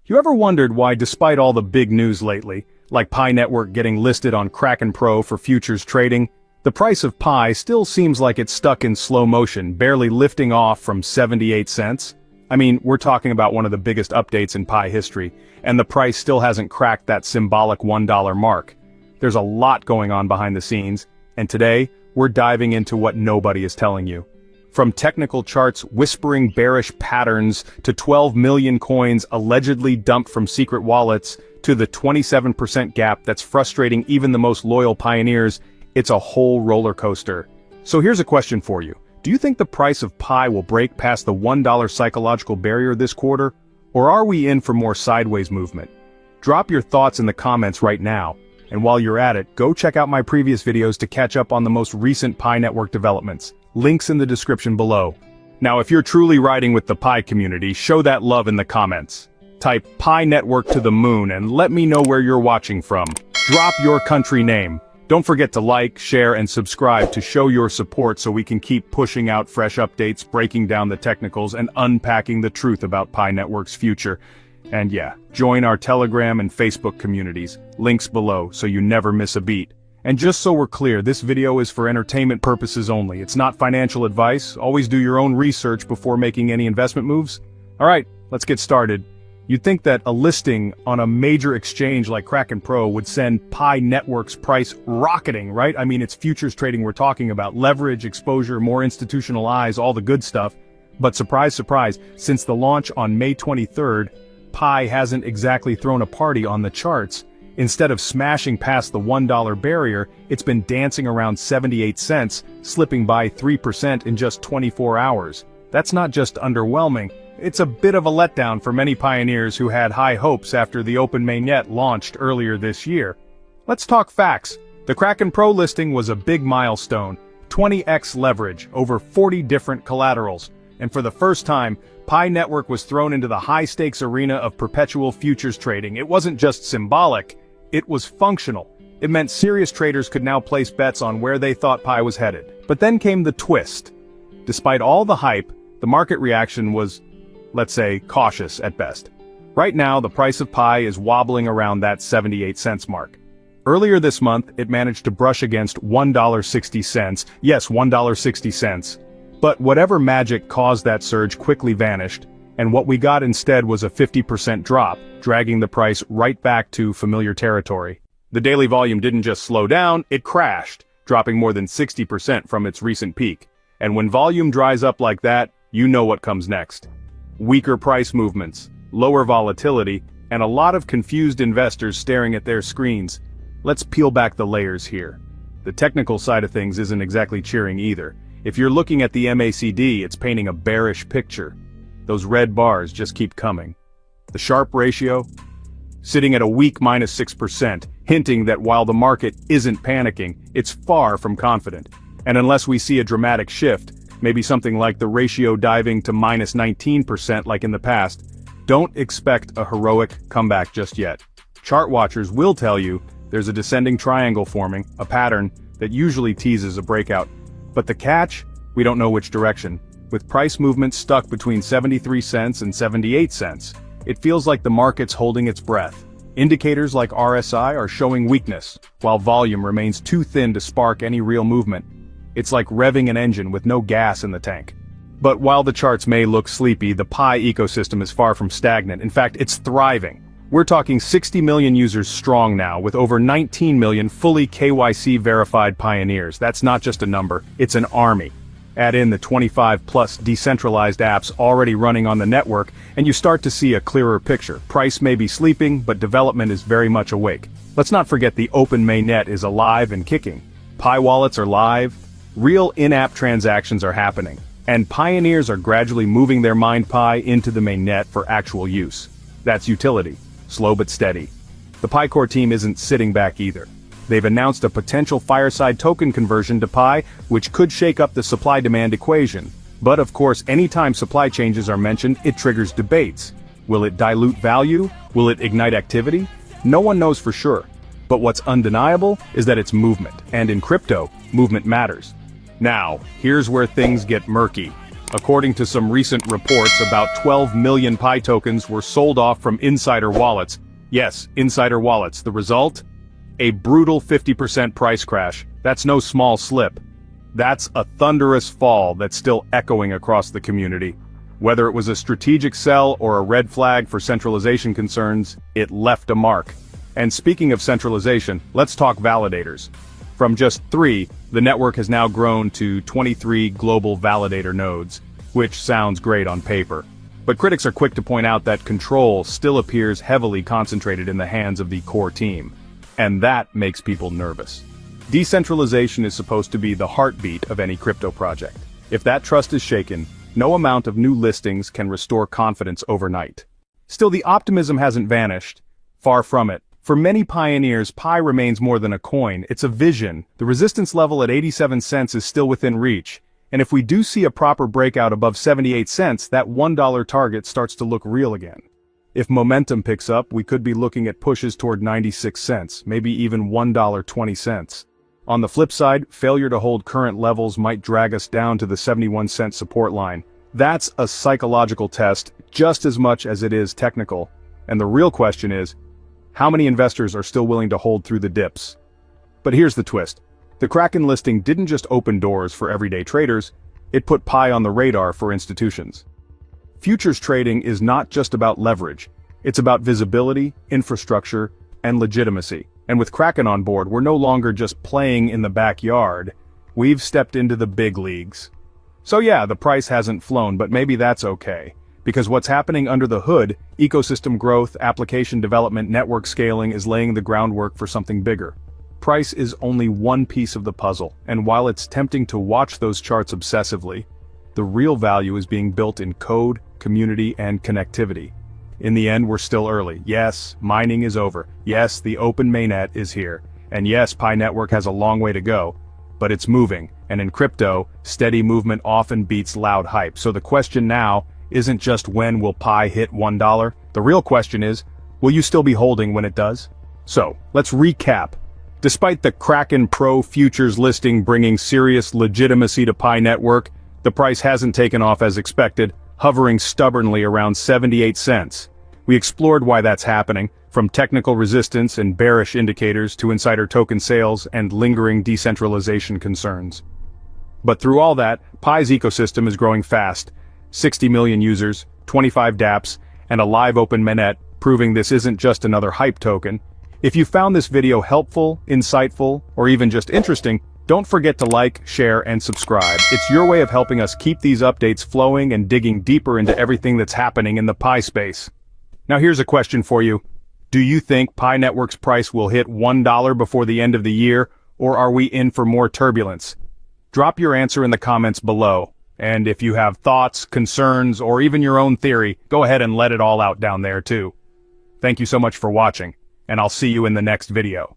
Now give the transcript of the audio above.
You ever wondered why, despite all the big news lately, like Pi Network getting listed on Kraken Pro for futures trading, the price of Pi still seems like it's stuck in slow motion, barely lifting off from 78 cents? I mean, we're talking about one of the biggest updates in Pi history, and the price still hasn't cracked that symbolic $1 mark. There's a lot going on behind the scenes, and today, we're diving into what nobody is telling you. From technical charts whispering bearish patterns to 12 million coins allegedly dumped from secret wallets to the 27% gap that's frustrating even the most loyal pioneers, it's a whole roller coaster. So here's a question for you. Do you think the price of Pi will break past the $1 psychological barrier this quarter? Or are we in for more sideways movement? Drop your thoughts in the comments right now. And while you're at it, go check out my previous videos to catch up on the most recent Pi Network developments. Links in the description below. Now, if you're truly riding with the Pi community, show that love in the comments. Type Pi Network to the moon and let me know where you're watching from. Drop your country name. Don't forget to like, share, and subscribe to show your support so we can keep pushing out fresh updates, breaking down the technicals, and unpacking the truth about Pi Network's future. And yeah, join our Telegram and Facebook communities, links below so you never miss a beat. And just so we're clear, this video is for entertainment purposes only. It's not financial advice. Always do your own research before making any investment moves. Alright, let's get started. You'd think that a listing on a major exchange like Kraken Pro would send Pi Network's price rocketing, right? I mean, it's futures trading we're talking about. Leverage, exposure, more institutional eyes, all the good stuff. But surprise, surprise, since the launch on May 23rd, Pi hasn't exactly thrown a party on the charts. Instead of smashing past the $1 barrier, it's been dancing around 78 cents, slipping by 3% in just 24 hours. That's not just underwhelming, it's a bit of a letdown for many pioneers who had high hopes after the open mainnet launched earlier this year. Let's talk facts. The Kraken Pro listing was a big milestone, 20x leverage, over 40 different collaterals, and for the first time, Pi Network was thrown into the high-stakes arena of perpetual futures trading. It wasn't just symbolic. It was functional. It meant serious traders could now place bets on where they thought Pi was headed. But then came the twist. Despite all the hype, the market reaction was, let's say, cautious at best. Right now, the price of Pi is wobbling around that 78 cents mark. Earlier this month, it managed to brush against $1.60. Yes, $1.60. But whatever magic caused that surge quickly vanished, and what we got instead was a 50% drop, dragging the price right back to familiar territory. The daily volume didn't just slow down, it crashed, dropping more than 60% from its recent peak. And when volume dries up like that, you know what comes next. Weaker price movements, lower volatility, and a lot of confused investors staring at their screens. Let's peel back the layers here. The technical side of things isn't exactly cheering either. If you're looking at the MACD, it's painting a bearish picture. Those red bars just keep coming. The Sharpe ratio, sitting at a weak -6%, hinting that while the market isn't panicking, it's far from confident. And unless we see a dramatic shift, maybe something like the ratio diving to -19% like in the past, don't expect a heroic comeback just yet. Chart watchers will tell you there's a descending triangle forming, a pattern that usually teases a breakout. But the catch? We don't know which direction. With price movement stuck between 73 cents and 78 cents, it feels like the market's holding its breath. Indicators like RSI are showing weakness, while volume remains too thin to spark any real movement. It's like revving an engine with no gas in the tank. But while the charts may look sleepy, the Pi ecosystem is far from stagnant. In fact, it's thriving. We're talking 60 million users strong now, with over 19 million fully KYC verified pioneers. That's not just a number, it's an army. Add in the 25+ decentralized apps already running on the network, and you start to see a clearer picture. Price may be sleeping, but development is very much awake. Let's not forget the open mainnet is alive and kicking. Pi wallets are live, real in-app transactions are happening, and pioneers are gradually moving their mined Pi into the mainnet for actual use. That's utility, slow but steady. The Pi Core team isn't sitting back either. They've announced a potential fireside token conversion to Pi, which could shake up the supply-demand equation. But of course, anytime supply changes are mentioned, it triggers debates. Will it dilute value? Will it ignite activity? No one knows for sure. But what's undeniable is that it's movement, and in crypto, movement matters. Now, here's where things get murky. According to some recent reports, about 12 million Pi tokens were sold off from insider wallets. Yes, insider wallets. The result? A brutal 50% price crash. That's no small slip. That's a thunderous fall that's still echoing across the community. Whether it was a strategic sell or a red flag for centralization concerns, it left a mark. And speaking of centralization, let's talk validators. From just 3, the network has now grown to 23 global validator nodes, which sounds great on paper. But critics are quick to point out that control still appears heavily concentrated in the hands of the core team. And that makes people nervous. Decentralization is supposed to be the heartbeat of any crypto project. If that trust is shaken, no amount of new listings can restore confidence overnight. Still, the optimism hasn't vanished. Far from it. For many pioneers, Pi remains more than a coin, it's a vision. The resistance level at 87 cents is still within reach. And if we do see a proper breakout above 78 cents, that $1 target starts to look real again. If momentum picks up, we could be looking at pushes toward 96 cents, maybe even $1.20. On the flip side, failure to hold current levels might drag us down to the 71-cent support line. That's a psychological test just as much as it is technical. And the real question is, how many investors are still willing to hold through the dips? But here's the twist. The Kraken listing didn't just open doors for everyday traders, it put Pi on the radar for institutions. Futures trading is not just about leverage, it's about visibility, infrastructure, and legitimacy. And with Kraken on board, we're no longer just playing in the backyard, we've stepped into the big leagues. So yeah, the price hasn't flown, but maybe that's okay. Because what's happening under the hood, ecosystem growth, application development, network scaling is laying the groundwork for something bigger. Price is only one piece of the puzzle, and while it's tempting to watch those charts obsessively, the real value is being built in code, community, and connectivity. In the end, we're still early. Yes, mining is over. Yes, the open mainnet is here. And yes, Pi Network has a long way to go. But it's moving, and in crypto, steady movement often beats loud hype. So the question now isn't just when will Pi hit $1, the real question is, will you still be holding when it does? So, let's recap. Despite the Kraken Pro futures listing bringing serious legitimacy to Pi Network, the price hasn't taken off as expected, hovering stubbornly around 78 cents. We explored why that's happening, from technical resistance and bearish indicators to insider token sales and lingering decentralization concerns. But through all that, Pi's ecosystem is growing fast. 60 million users, 25 dApps, and a live open mainnet, proving this isn't just another hype token. If you found this video helpful, insightful, or even just interesting, don't forget to like, share, and subscribe. It's your way of helping us keep these updates flowing and digging deeper into everything that's happening in the Pi space. Now here's a question for you. Do you think Pi Network's price will hit $1 before the end of the year, or are we in for more turbulence? Drop your answer in the comments below. And if you have thoughts, concerns, or even your own theory, go ahead and let it all out down there too. Thank you so much for watching, and I'll see you in the next video.